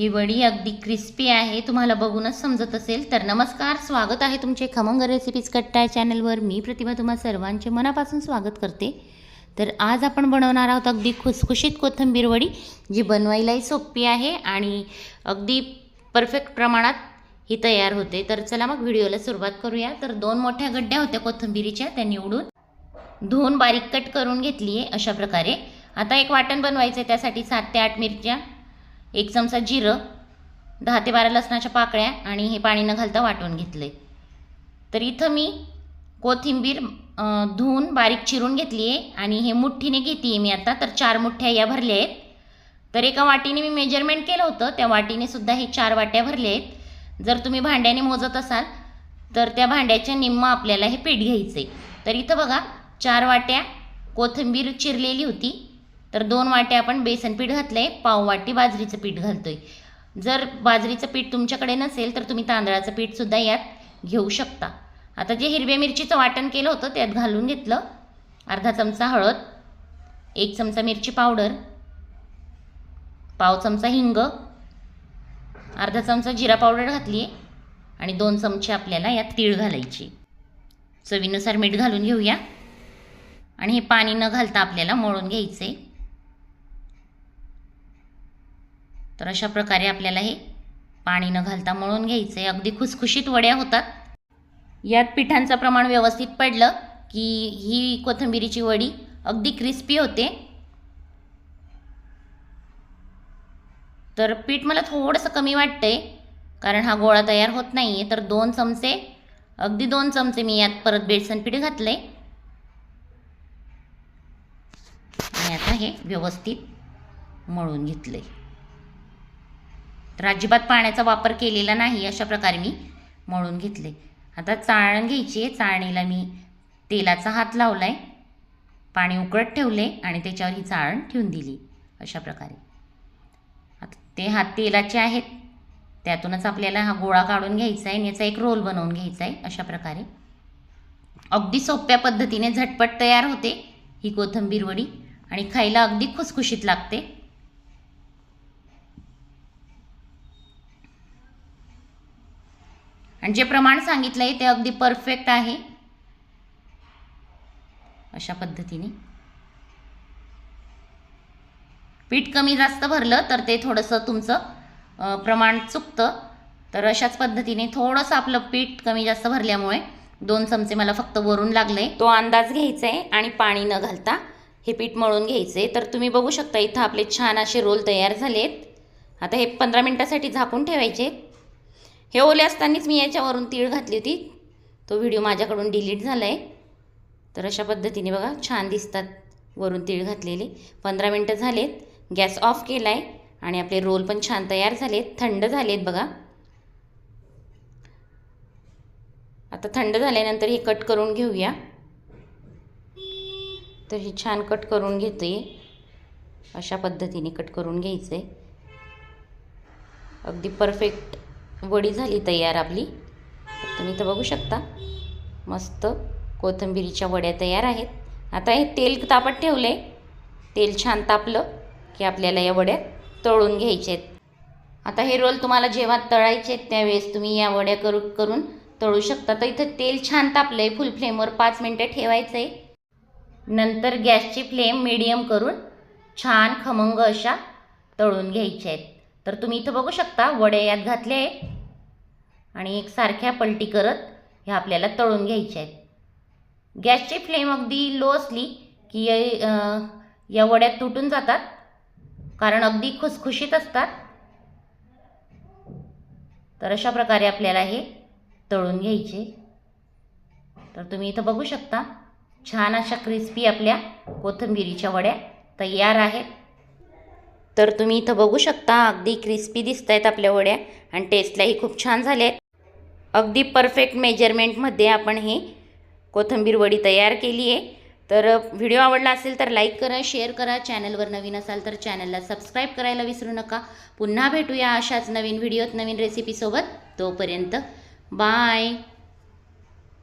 ही वडी अगदी क्रिस्पी आहे, तुम्हाला बघूनच समजत असेल. तर नमस्कार, स्वागत आहे तुमचे खमंग रेसिपीज कट्टा चॅनलवर. मी प्रतिभा तुम्हा सर्वांचे मनापासून स्वागत करते. तर आज आपण बनवणार आहोत अगदी खुसखुशीत कोथिंबीर वडी, जी बनवायलाही सोपी आहे आणि अगदी परफेक्ट प्रमाणात ही तयार होते. तर चला मग व्हिडिओला सुरुवात करूया. तर 2 मोठ्या गड्ड्या होत्या कोथिंबीरीच्या, त्या निवडून धुवून बारीक कट करून घेतली आहे अशा प्रकारे. आता एक वाटण बनवायचं आहे, त्यासाठी 7 ते 8 मिरच्या, 1 चमचा जिरं, 10 ते 12 लसणाच्या पाकळ्या आणि हे पाणी न घालता वाटून घेतले. तर इथं मी कोथिंबीर धुवून बारीक चिरून घेतली आहे आणि हे मुठ्ठीने घेते आहे मी आता. तर 4 मुठ्ठ्या या भरल्या आहेत. तर एका वाटीने मी मेजरमेंट केलं होतं, त्या वाटीने सुद्धा हे 4 वाट्या भरल्या आहेत. जर तुम्ही भांड्याने मोजत असाल तर त्या भांड्याच्या निम्मं आपल्याला हे पीठ घ्यायचं आहे. तर इथं बघा 4 वाट्या कोथिंबीर चिरलेली होती. तर 2 वाट्या आपण बेसन पीठ घातलं आहे, पाव वाटी बाजरीचं पीठ घालतो आहे. जर बाजरीचं पीठ तुमच्याकडे नसेल तर तुम्ही तांदळाचं पीठसुद्धा यात घेऊ शकता. आता जे हिरव्या मिरचीचं वाटण केलं होतं त्यात घालून घेतलं. अर्धा चमचा हळद, 1 चमचा मिरची पावडर, पाव चमचा हिंग, अर्धा चमचा जिरा पावडर घातली आहे आणि 2 चमचे आपल्याला यात तीळ घालायची. चवीनुसार मीठ घालून घेऊया आणि हे पाणी न घालता आपल्याला मळून घ्यायचं आहे. तर अशा प्रकारे आपल्याला हे पाणी न घालता मळून घ्यायचं आहे. अगदी खुसखुशीत वड्या होतात. यात पिठांचं प्रमाण व्यवस्थित पडलं की ही कोथिंबीरीची वडी अगदी क्रिस्पी होते. तर पीठ मला थोडंसं कमी वाटतंय कारण हा गोळा तयार होत नाही आहे. तर 2 चमचे, अगदी 2 चमचे मी यात परत बेसन पीठ घातलं आहे आणि आता हे व्यवस्थित मळून घेतलं आहे. तर अजिबात पाण्याचा वापर केलेला नाही, अशा प्रकारे मी मळून घेतले. आता चाळण घ्यायची आहे. चाळणीला मी तेलाचा हात लावला आहे, पाणी उकळत ठेवले आणि त्याच्यावर ही चाळण ठेवून दिली अशा प्रकारे. आता ते हात तेलाचे आहेत, त्यातूनच आपल्याला हा गोळा काढून घ्यायचा आहे आणि याचा एक रोल बनवून घ्यायचा आहे अशा प्रकारे. अगदी सोप्या पद्धतीने झटपट तयार होते ही कोथिंबीर वडी आणि खायला अगदी खुसखुशीत लागते. आणि जे प्रमाण सांगितलं आहे ते अगदी परफेक्ट आहे. अशा पद्धतीने पीठ कमी जास्त भरलं तर ते थोडंसं तुमचं प्रमाण चुकतं. तर अशाच पद्धतीने थोडंसं आपलं पीठ कमी जास्त भरल्यामुळे 2 चमचे मला फक्त वरून लागले, तो अंदाज घ्यायचा आहे आणि पाणी न घालता हे पीठ मळून घ्यायचं आहे. तर तुम्ही बघू शकता इथं आपले छान असे रोल तयार झालेत. आता हे 15 मिनिटासाठी झाकून ठेवायचे. हे ओले असतानाच मी याच्यावरून तीळ घातली होती, तो व्हिडिओ माझ्याकडून डिलीट झाला आहे. तर अशा पद्धतीने बघा छान दिसतात वरून तीळ घातलेले. 15 मिनटं झालेत, गॅस ऑफ केला आहे आणि आपले रोल पण छान तयार झालेत, थंड झालेत बघा. आता थंड झाल्यानंतर हे कट करून घेऊया. तर हे छान कट करून घेते, अशा पद्धतीने कट करून घ्यायचं आहे. अगदी परफेक्ट वडी झाली तयार आपली. तुम्ही तर बघू शकता मस्त कोथिंबीरीच्या वड्या तयार आहेत. आता हे तेल तापत ठेवले, तेल छान तापलं की आपल्याला या वड्या तळून घ्यायच्या आहेत. आता हे रोल तुम्हाला जेव्हा तळायचे आहेत त्यावेळेस तुम्ही या वड्या करून तळू शकता. तर इथं तेल छान तापलं आहे, फुल फ्लेमवर 5 मिनटं ठेवायचं आहे. नंतर गॅसची फ्लेम मीडियम करून छान खमंग अशा तळून घ्यायच्या आहेत. तर तुम्ही इथं बघू शकता वड्या यात घातल्या आहेत आणि एकसारख्या पलटी करत ह्या आपल्याला तळून घ्यायच्या आहेत. गॅसची फ्लेम अगदी लो असली की या वड्या तुटून जातात कारण अगदी खुसखुशीत असतात. तर अशा प्रकारे आपल्याला हे तळून घ्यायचे. तर तुम्ही इथं बघू शकता छान अशा क्रिस्पी आपल्या कोथिंबीरीच्या वड्या तयार आहेत. तर तुम्ही इथं बघू शकता अगदी क्रिस्पी दिसत आहेत आपल्या वड्या आणि टेस्टलाही खूप छान झाले आहेत. अगदी परफेक्ट मेजरमेंटमध्ये आपण हे कोथिंबीर वडी तयार केली आहे. तर व्हिडिओ आवडला असेल तर लाईक करा, शेअर करा. चॅनलवर नवीन असाल तर चॅनलला सबस्क्राईब करायला विसरू नका. पुन्हा भेटूया अशाच नवीन व्हिडिओत नवीन रेसिपीसोबत. तोपर्यंत बाय.